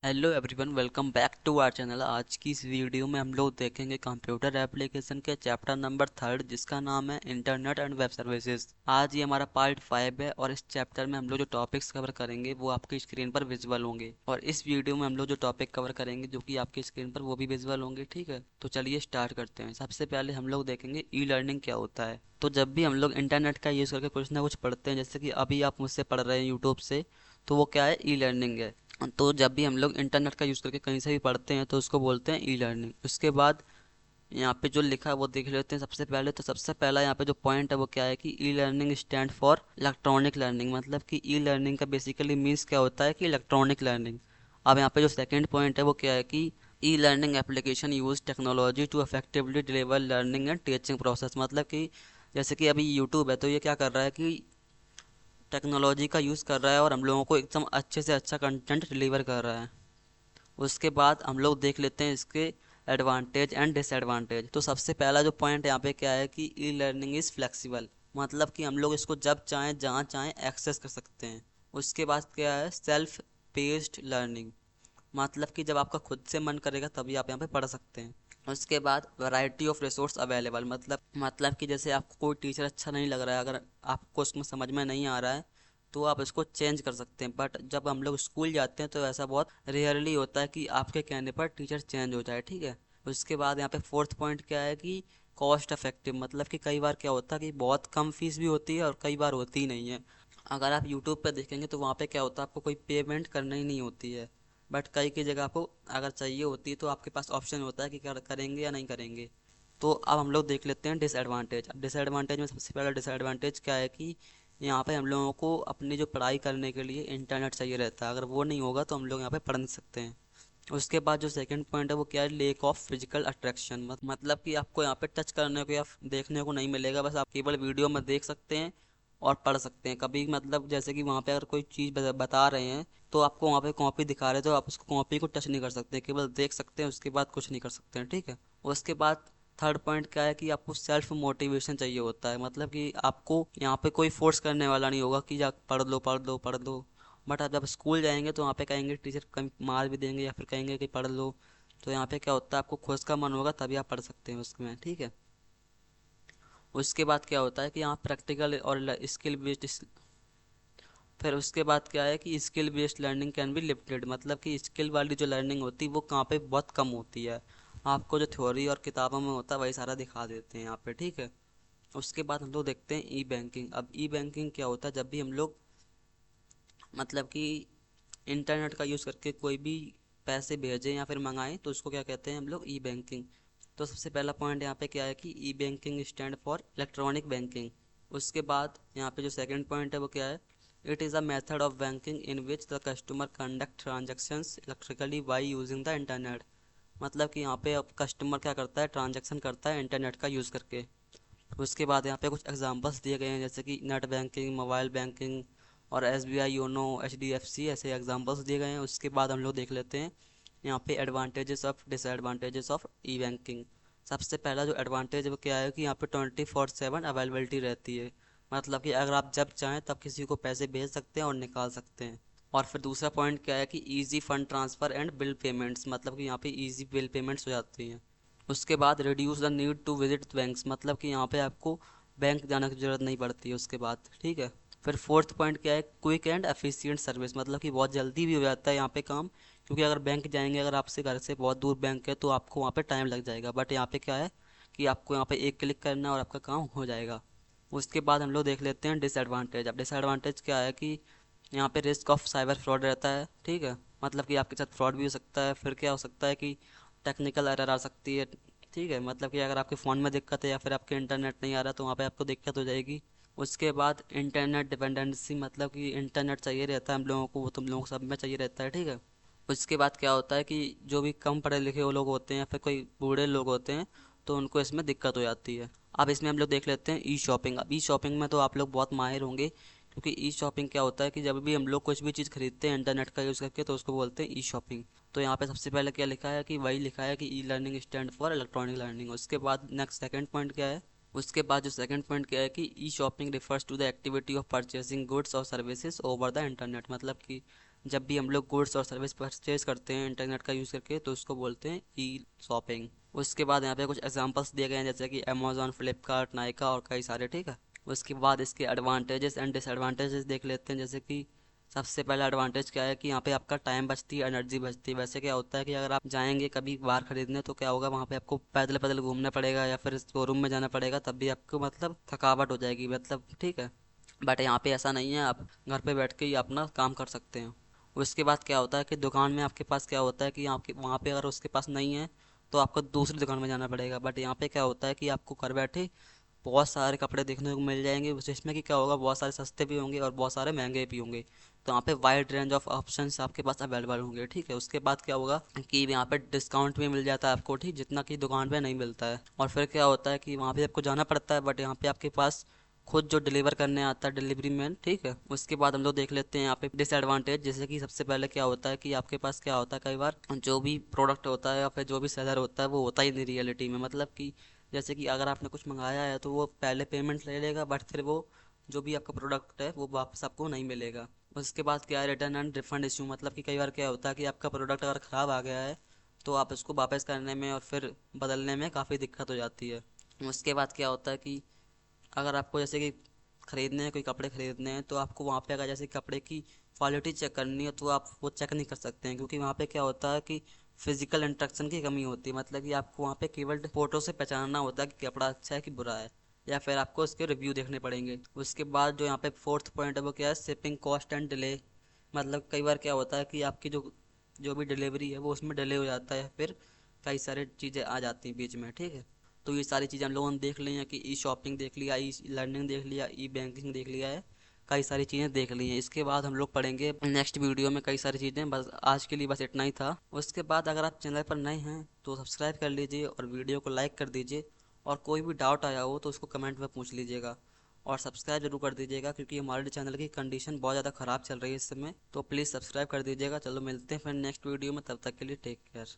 Hello everyone, welcome back to our channel. आज की इस वीडियो में हम लोग देखेंगे कंप्यूटर एप्लीकेशन के चैप्टर नंबर 3 जिसका नाम है इंटरनेट एंड वेब सर्विसेज। आज ये हमारा पार्ट 5 है और इस चैप्टर में हम लोग जो टॉपिक्स कवर करेंगे वो आपकी स्क्रीन पर विजुअल होंगे। और इस वीडियो में हम लोग जो टॉपिक कवर करेंगे जो कि आपकी स्क्रीन पर वो भी विजुअल होंगे। ठीक है, तो चलिए स्टार्ट करते हैं। सबसे पहले हम लोग देखेंगे ई लर्निंग क्या होता है। तो जब भी हम लोग इंटरनेट का यूज़ करके कुछ ना कुछ पढ़ते हैं, जैसे कि अभी आप मुझसे पढ़ रहे हैं यूट्यूब से, तो वो क्या है, ई लर्निंग है। तो जब भी हम लोग इंटरनेट का यूज़ करके कहीं से भी पढ़ते हैं तो उसको बोलते हैं ई लर्निंग। उसके बाद यहाँ पे जो लिखा है वो देख लेते हैं। सबसे पहले तो सबसे पहला यहाँ पे जो पॉइंट है वो क्या है कि e learning stand for electronic learning. मतलब कि ई लर्निंग का बेसिकली मीन्स क्या होता है कि इलेक्ट्रॉनिक लर्निंग। अब यहाँ पे जो सेकंड पॉइंट है वो क्या है कि e learning application use technology to effectively deliver learning and teaching process. मतलब कि जैसे कि अभी यूट्यूब है तो ये क्या कर रहा है कि टेक्नोलॉजी का यूज़ कर रहा है और हम लोगों को एकदम अच्छे से अच्छा कंटेंट डिलीवर कर रहा है। उसके बाद हम लोग देख लेते हैं इसके एडवांटेज एंड डिसएडवांटेज। तो सबसे पहला जो पॉइंट यहाँ पे क्या है कि ई लर्निंग इज़ फ्लेक्सिबल। मतलब कि हम लोग इसको जब चाहें जहाँ चाहें एक्सेस कर सकते हैं। उसके बाद क्या है, सेल्फ पेस्ड लर्निंग। मतलब कि जब आपका खुद से मन करेगा तभी आप यहाँ पे पढ़ सकते हैं। उसके बाद वैरायटी ऑफ रिसोर्स अवेलेबल। मतलब कि जैसे आपको कोई टीचर अच्छा नहीं लग रहा है, अगर आपको उसमें समझ में नहीं आ रहा है तो आप इसको चेंज कर सकते हैं। बट जब हम लोग स्कूल जाते हैं तो ऐसा बहुत रेयरली होता है कि आपके कहने पर टीचर चेंज हो जाए। ठीक है। उसके बाद यहाँ पे फोर्थ पॉइंट क्या है कि कॉस्ट इफेक्टिव। मतलब कि कई बार क्या होता है कि बहुत कम फीस भी होती है और कई बार होती ही नहीं है। अगर आप यूट्यूब पर देखेंगे तो वहाँ पे क्या होता है, आपको कोई पेमेंट करना ही नहीं होती है। बट कई की जगह आपको अगर चाहिए होती है तो आपके पास ऑप्शन होता है कि करेंगे या नहीं करेंगे। तो अब हम लोग देख लेते हैं डिसएडवांटेज। अब डिसएडवांटेज में सबसे पहला डिसएडवांटेज क्या है कि यहाँ पे हम लोगों को अपनी जो पढ़ाई करने के लिए इंटरनेट चाहिए रहता है। अगर वो नहीं होगा तो हम लोग यहाँ पे पढ़ नहीं सकते हैं। उसके बाद जो सेकंड पॉइंट है वो क्या है, लेक ऑफ फिजिकल अट्रैक्शन। मतलब कि आपको यहाँ पे टच करने को या देखने को नहीं मिलेगा, बस आप केवल वीडियो में देख सकते हैं और पढ़ सकते हैं। कभी मतलब जैसे कि वहाँ पे अगर कोई चीज़ बता रहे हैं तो आपको वहाँ पे कॉपी दिखा रहे हैं तो आप उसको कॉपी को टच नहीं कर सकते, केवल देख सकते हैं, उसके बाद कुछ नहीं कर सकते हैं। ठीक है। उसके बाद थर्ड पॉइंट क्या है कि आपको सेल्फ मोटिवेशन चाहिए होता है। मतलब कि आपको यहाँ पे कोई फोर्स करने वाला नहीं होगा कि जा पढ़ लो पढ़ लो पढ़ लो। बट आप जब स्कूल जाएंगे तो वहाँ पे कहेंगे, टीचर कहीं मार भी देंगे या फिर कहेंगे कि पढ़ लो। तो यहाँ पे क्या होता है, आपको खुद का मन होगा तभी आप पढ़ सकते हैं उसमें। ठीक है। उसके बाद क्या होता है कि यहाँ प्रैक्टिकल और स्किल बेस्ड। फिर उसके बाद क्या है कि skill based learning can be limited. मतलब कि स्किल वाली जो लर्निंग होती है वो कहाँ पे बहुत कम होती है। आपको जो थ्योरी और किताबों में होता है वही सारा दिखा देते हैं यहाँ पे। ठीक है। उसके बाद हम लोग देखते हैं ई बैंकिंग। अब ई बैंकिंग क्या होता है, जब भी हम लोग मतलब कि इंटरनेट का यूज़ करके कोई भी पैसे भेजें या फिर मंगाएं तो उसको क्या कहते हैं हम लोग, ई बैंकिंग। तो सबसे पहला पॉइंट यहाँ पे क्या है कि e banking stand for electronic banking. उसके बाद यहाँ पे जो सेकंड पॉइंट है वो क्या है, it is a method of banking in which the customer conduct transactions electrically by using the internet. मतलब कि यहाँ पे अब कस्टमर क्या करता है, ट्रांजेक्शन करता है इंटरनेट का यूज़ करके। उसके बाद यहाँ पे कुछ एग्जांपल्स दिए गए हैं जैसे कि नेट बैंकिंग, मोबाइल बैंकिंग और एसबीआई, योनो, एचडीएफसी, ऐसे एग्जांपल्स दिए गए हैं। उसके बाद हम लोग देख लेते हैं यहाँ पे advantages of disadvantages of E banking. सबसे पहला जो एडवांटेज है वो क्या है कि यहाँ पे 24/7 अवेलेबिलिटी रहती है। मतलब कि अगर आप जब चाहें तब किसी को पैसे भेज सकते हैं और निकाल सकते हैं। और फिर दूसरा पॉइंट क्या है कि easy fund transfer and bill payments. मतलब कि यहाँ पे इजी बिल पेमेंट्स हो जाती हैं। उसके बाद reduce the need to visit banks. मतलब कि यहाँ पे आपको बैंक जाने की ज़रूरत नहीं पड़ती है उसके बाद। ठीक है। फिर फोर्थ पॉइंट क्या है, क्विक एंड एफिशिएंट सर्विस। मतलब कि बहुत जल्दी भी हो जाता है यहाँ पे काम। क्योंकि अगर बैंक जाएंगे, अगर आपसे घर से बहुत दूर बैंक है तो आपको वहाँ पे टाइम लग जाएगा। बट यहाँ पे क्या है कि आपको यहाँ पे एक क्लिक करना है और आपका काम हो जाएगा। उसके बाद हम लोग देख लेते हैं डिसएडवांटेज। अब डिसएडवांटेज क्या है कि यहाँ पे रिस्क ऑफ साइबर फ्रॉड रहता है। ठीक है। मतलब कि आपके साथ फ्रॉड भी हो सकता है। फिर क्या हो सकता है कि टेक्निकल एरर आ सकती है। ठीक है। मतलब कि अगर आपके फ़ोन में दिक्कत है या फिर आपके इंटरनेट नहीं आ रहा तो वहाँ पे आपको दिक्कत हो जाएगी। उसके बाद इंटरनेट डिपेंडेंसी। मतलब कि इंटरनेट चाहिए रहता है हम लोगों को, वो तुम लोगों को सब में चाहिए रहता है। ठीक है। उसके बाद क्या होता है कि जो भी कम पढ़े लिखे वो लोग होते हैं या फिर कोई बूढ़े लोग होते हैं तो उनको इसमें दिक्कत हो जाती है। अब इसमें हम लोग देख लेते हैं ई शॉपिंग। अब ई शॉपिंग में तो आप लोग बहुत माहिर होंगे, क्योंकि ई शॉपिंग क्या होता है कि जब भी हम लोग कुछ भी चीज़ खरीदते हैं इंटरनेट का यूज़ करके तो उसको बोलते हैं ई शॉपिंग। तो यहाँ पे सबसे पहले क्या लिखा है कि वही लिखा है कि e learning stand for electronic learning. उसके बाद नेक्स्ट सेकंड पॉइंट क्या है, उसके बाद जो सेकंड पॉइंट क्या है कि e shopping refers to the activity of purchasing goods और सर्विसेज ओवर द इंटरनेट। मतलब कि जब भी हम लोग गुड्स और सर्विस परचेज करते हैं इंटरनेट का यूज़ करके तो उसको बोलते हैं ई शॉपिंग। उसके बाद यहाँ पे कुछ एग्जांपल्स दिए गए हैं जैसे कि अमेजोन, फ्लिपकार्ट, नाइका और कई सारे, ठीक है। उसके बाद इसके एडवांटेजेस एंड डिसएडवांटेजेस देख लेते हैं। जैसे कि सबसे पहला एडवांटेज क्या है कि यहाँ पे आपका टाइम बचती है, एनर्जी बचती है। वैसे क्या होता है कि अगर आप जाएंगे कभी बाहर खरीदने तो क्या होगा, वहाँ पे आपको पैदल पैदल घूमना पड़ेगा या फिर शोरूम में जाना पड़ेगा, तब भी आपको मतलब थकावट हो जाएगी, मतलब ठीक है। बट यहाँ पे ऐसा नहीं है, आप घर पे बैठ के ही अपना काम कर सकते हैं। उसके बाद क्या होता है कि दुकान में आपके पास क्या होता है कि आपके वहाँ पे अगर उसके पास नहीं है तो आपको दूसरी दुकान में जाना पड़ेगा। बट यहाँ पे क्या होता है कि आपको घर बैठे बहुत सारे कपड़े देखने को मिल जाएंगे, जिसमें कि क्या होगा, बहुत सारे सस्ते भी होंगे और बहुत सारे महंगे भी होंगे। तो यहाँ पे वाइड रेंज ऑफ ऑप्शंस आपके पास अवेलेबल होंगे, ठीक है। उसके बाद क्या होगा कि यहाँ पे डिस्काउंट भी मिल जाता है आपको, ठीक, जितना कि दुकान पे नहीं मिलता है। और फिर क्या होता है कि वहाँ पे आपको जाना पड़ता है, बट यहाँ पे आपके पास खुद जो डिलीवर करने आता है डिलीवरी मैन, ठीक है। उसके बाद हम लोग देख लेते हैं यहाँ पे डिसएडवांटेज। जैसे कि सबसे पहले क्या होता है कि आपके पास क्या होता है, कई बार जो भी प्रोडक्ट होता है या फिर जो भी सेलर होता है वो होता ही नहीं रियलिटी में। मतलब कि जैसे कि अगर आपने कुछ मंगाया है तो वो पहले पेमेंट ले लेगा, बट फिर वो जो भी आपका प्रोडक्ट है वो वापस आपको नहीं मिलेगा। उसके बाद क्या है, रिटर्न एंड रिफंड इशू। मतलब कि कई बार क्या होता है कि आपका प्रोडक्ट अगर ख़राब आ गया है तो आप उसको वापस करने में और फिर बदलने में काफ़ी दिक्कत हो जाती है। उसके बाद क्या होता है कि अगर आपको जैसे कि ख़रीदने हैं, कोई कपड़े ख़रीदने हैं, तो आपको वहाँ पे अगर जैसे कपड़े की क्वालिटी चेक करनी है तो आप वो चेक नहीं कर सकते हैं, क्योंकि वहाँ पे क्या होता है कि फिजिकल इंस्ट्रक्शन की कमी होती है। मतलब कि आपको वहाँ पे केवल फ़ोटो से पहचानना होता है कि कपड़ा अच्छा है कि बुरा है, या फिर आपको उसके रिव्यू देखने पड़ेंगे। उसके बाद जो यहाँ पे फोर्थ पॉइंट है वो क्या है, शिपिंग कॉस्ट एंड डिले। मतलब कई बार क्या होता है कि आपकी जो जो भी डिलीवरी है वो उसमें डिले हो जाता है, फिर कई सारी चीज़ें आ जाती हैं बीच में, ठीक है। तो ये सारी चीज़ें हम लोगों ने देख ली हैं कि ई शॉपिंग देख लिया, ई लर्निंग देख लिया, ई बैंकिंग देख लिया है, कई सारी चीज़ें देख ली हैं। इसके बाद हम लोग पढ़ेंगे नेक्स्ट वीडियो में कई सारी चीज़ें। बस आज के लिए बस इतना ही था। उसके बाद अगर आप चैनल पर नए हैं तो सब्सक्राइब कर लीजिए और वीडियो को लाइक कर दीजिए, और कोई भी डाउट आया हो तो उसको कमेंट में पूछ लीजिएगा। और सब्सक्राइब जरूर कर दीजिएगा क्योंकि हमारे चैनल की कंडीशन बहुत ज़्यादा ख़राब चल रही है इस समय, तो प्लीज़ सब्सक्राइब कर दीजिएगा। चलो मिलते हैं फिर नेक्स्ट वीडियो में, तब तक के लिए टेक केयर।